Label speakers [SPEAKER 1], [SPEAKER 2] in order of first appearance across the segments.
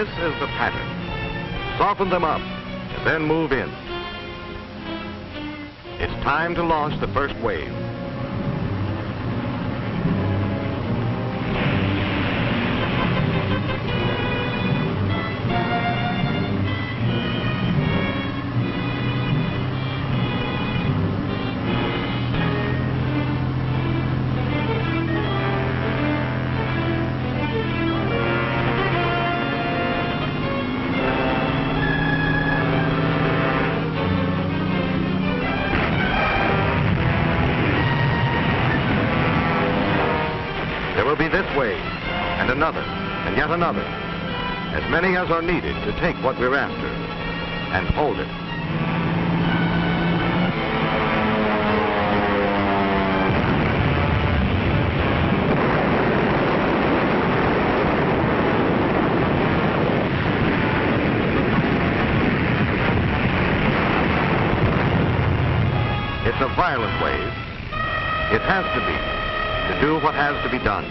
[SPEAKER 1] This is the pattern. Soften them up, and then move in. It's time to launch the first wave. There will be this wave, and another, and yet another. As many as are needed to take what we're after, and hold it. It's a violent wave. It has to be, to do what has to be done.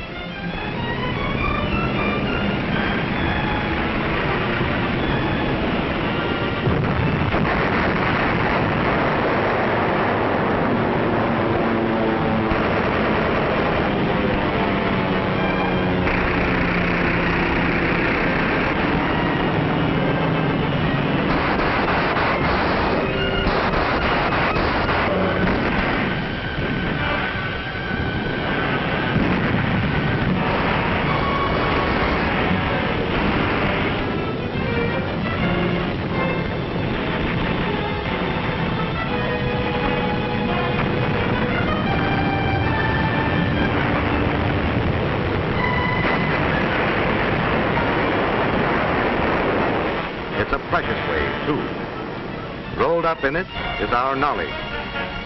[SPEAKER 1] It's a precious wave, too. Rolled up in it is our knowledge,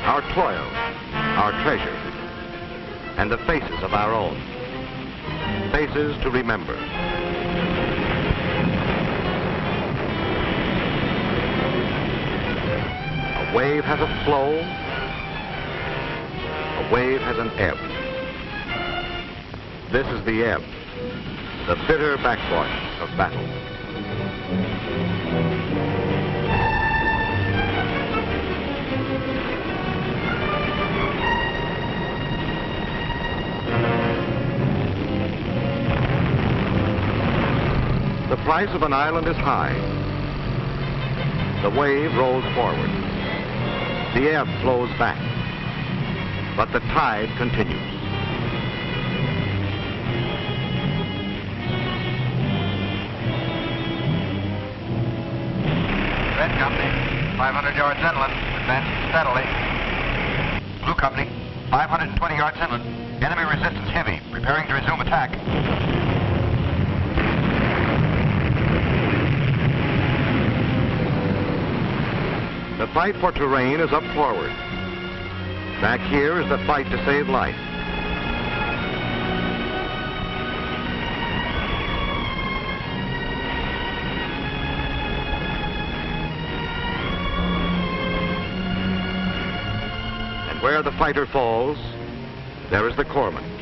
[SPEAKER 1] our toil, our treasure, and the faces of our own. Faces to remember. A wave has a flow. A wave has an ebb. This is the ebb, the bitter backwash of battle. The price of an island is high. The wave rolls forward. The ebb flows back. But the tide continues.
[SPEAKER 2] Red Company, 500 yards inland, advancing steadily. Blue Company, 520 yards inland. Enemy resistance heavy, preparing to resume attack.
[SPEAKER 1] The fight for terrain is up forward. Back here is the fight to save life. And where the fighter falls, there is the corpsman.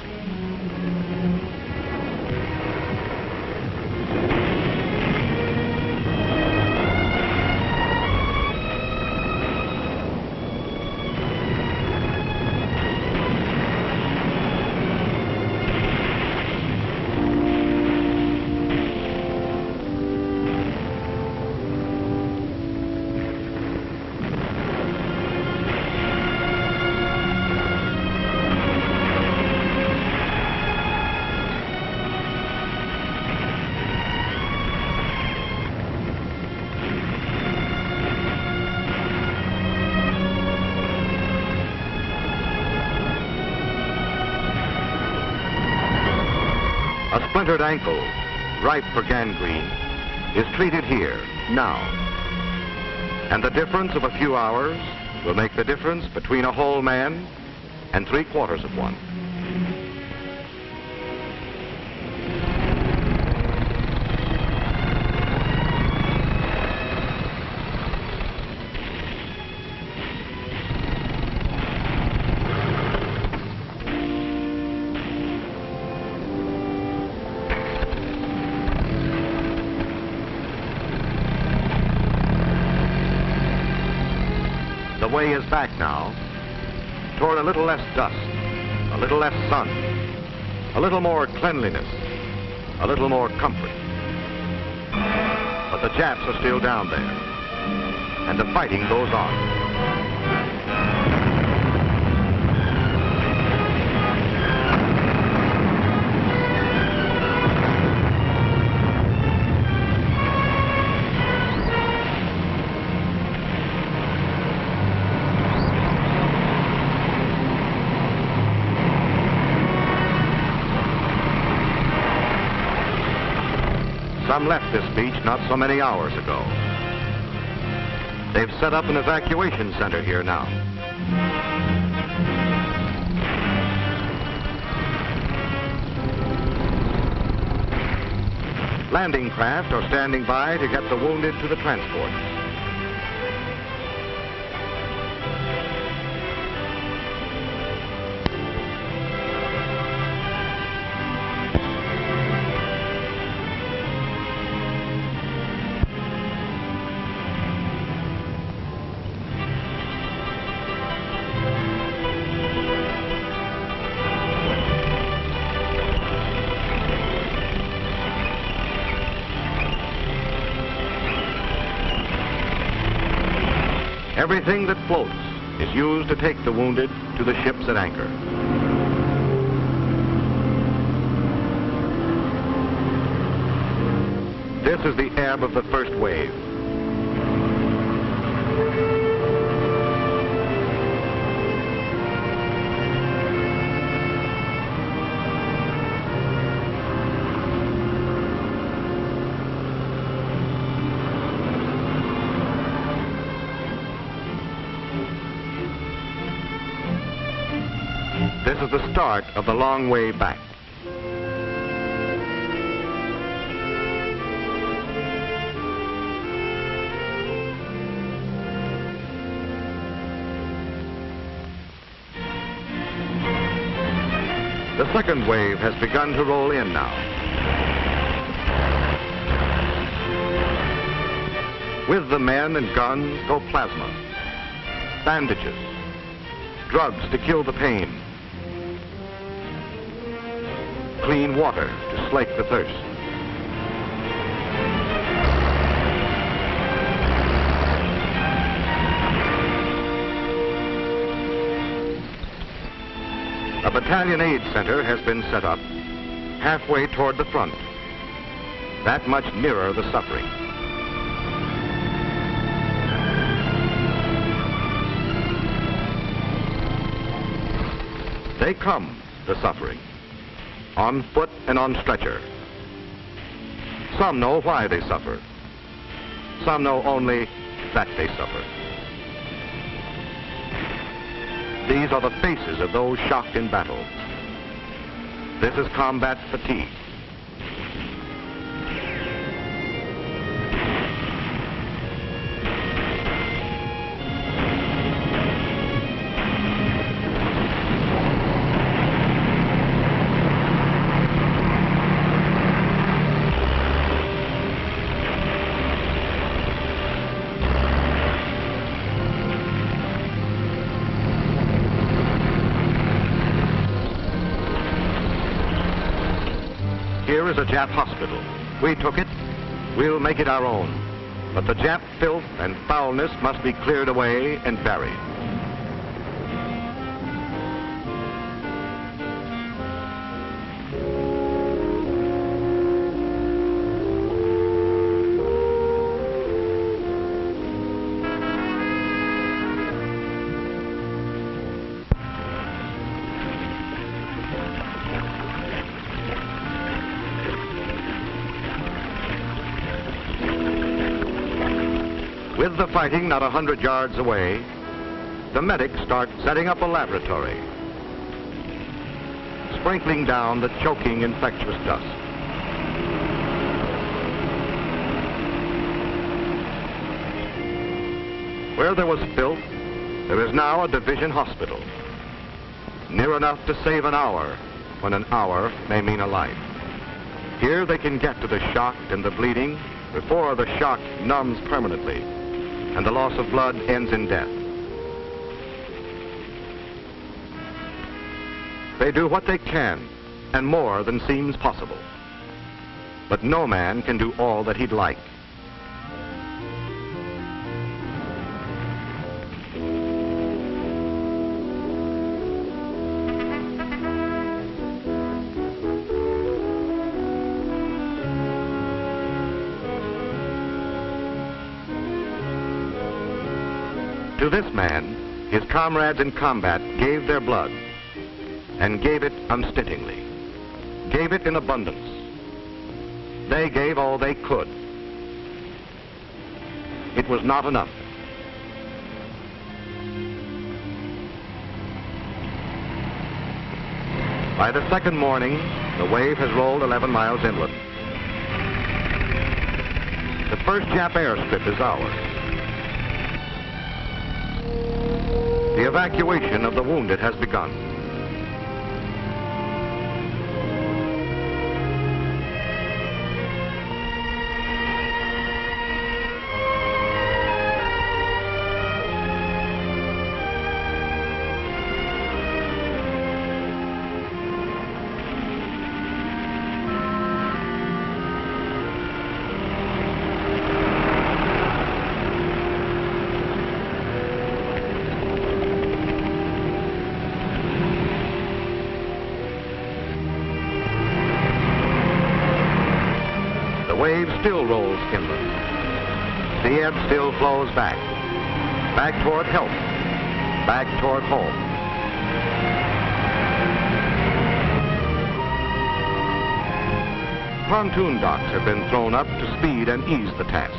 [SPEAKER 1] A splintered ankle, ripe for gangrene, is treated here, now. And the difference of a few hours will make the difference between a whole man and 3/4 of one. way is back now, toward a little less dust, a little less sun, a little more cleanliness, a little more comfort. But the Japs are still down there, and the fighting goes on. Some left this beach not so many hours ago. They've set up an evacuation center here now. Landing craft are standing by to get the wounded to the transports. Everything that floats is used to take the wounded to the ships at anchor. This is the ebb of the first wave. This is the start of the long way back. The second wave has begun to roll in now. With the men and guns go plasma, bandages, drugs to kill the pain, clean water to slake the thirst. A battalion aid center has been set up halfway toward the front, that much nearer the suffering. They come, the suffering, on foot and on stretcher. Some know why they suffer. Some know only that they suffer. These are the faces of those shocked in battle. This is combat fatigue. Here is a Jap hospital. We took it. We'll make it our own. But the Jap filth and foulness must be cleared away and buried. With the fighting not 100 yards away, the medics start setting up a laboratory, sprinkling down the choking infectious dust. Where there was filth, there is now a division hospital, near enough to save an hour, when an hour may mean a life. Here they can get to the shocked and the bleeding before the shock numbs permanently and the loss of blood ends in death. They do what they can, and more than seems possible. But no man can do all that he'd like. To this man, his comrades in combat gave their blood, and gave it unstintingly, gave it in abundance. They gave all they could. It was not enough. By the second morning, the wave has rolled 11 miles inland. The first Jap airstrip is ours. The evacuation of the wounded has begun. The wave still rolls inland. The ebb still flows back toward help, back toward home. Pontoon docks have been thrown up to speed and ease the task.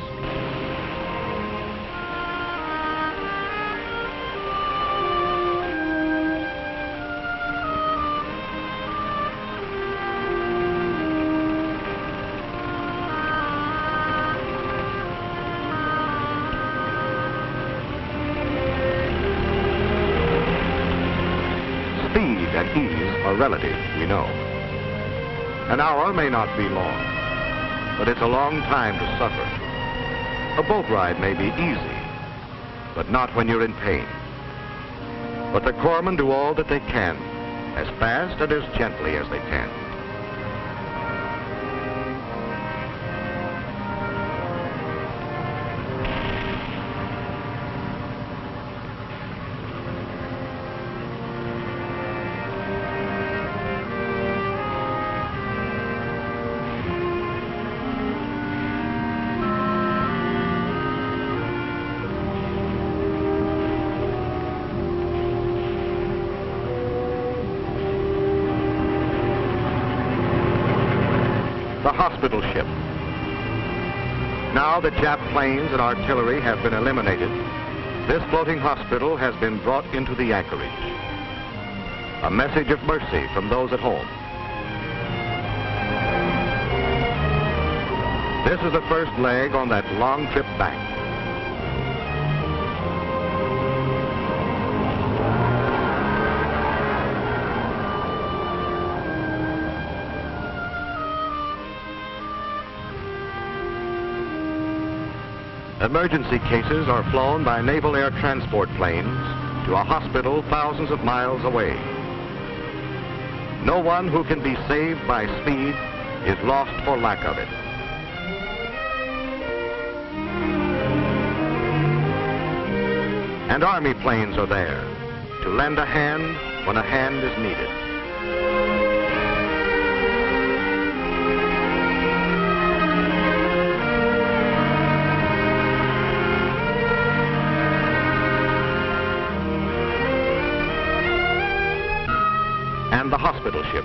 [SPEAKER 1] Speed and ease are relative, we know. An hour may not be long, but it's a long time to suffer. A boat ride may be easy, but not when you're in pain. But the corpsmen do all that they can, as fast and as gently as they can. The hospital ship. Now that Jap planes and artillery have been eliminated, this floating hospital has been brought into the anchorage. A message of mercy from those at home. This is the first leg on that long trip back. Emergency cases are flown by naval air transport planes to a hospital thousands of miles away. No one who can be saved by speed is lost for lack of it. And Army planes are there to lend a hand when a hand is needed. And the hospital ship.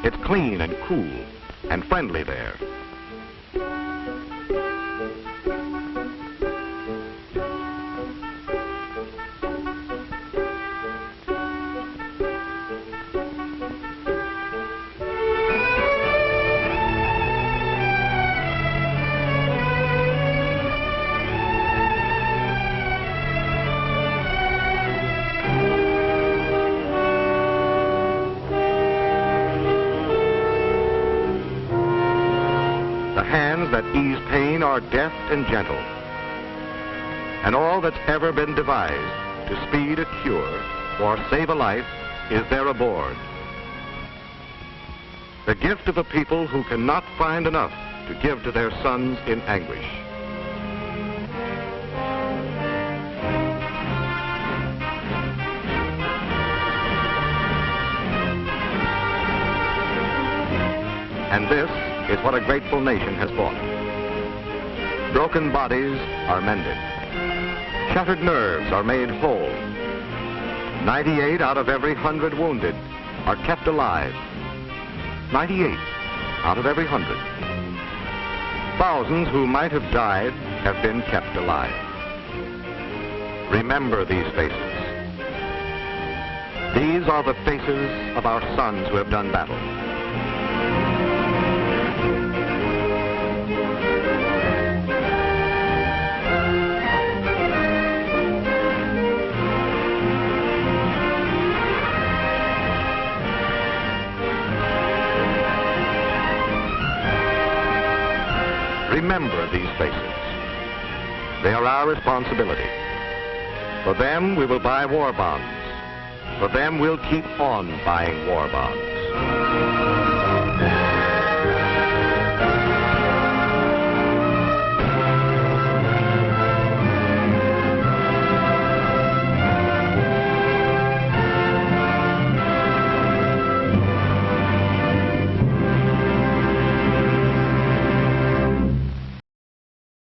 [SPEAKER 1] It's clean and cool and friendly there. The hands that ease pain are deft and gentle. And all that's ever been devised to speed a cure or save a life is there aboard. The gift of a people who cannot find enough to give to their sons in anguish. And this is what a grateful nation has bought. Broken bodies are mended. Shattered nerves are made whole. 98 out of every 100 wounded are kept alive. 98 out of every 100. Thousands who might have died have been kept alive. Remember these faces. These are the faces of our sons who have done battle. Remember these faces. They are our responsibility. For them, we will buy war bonds. For them, we'll keep on buying war bonds.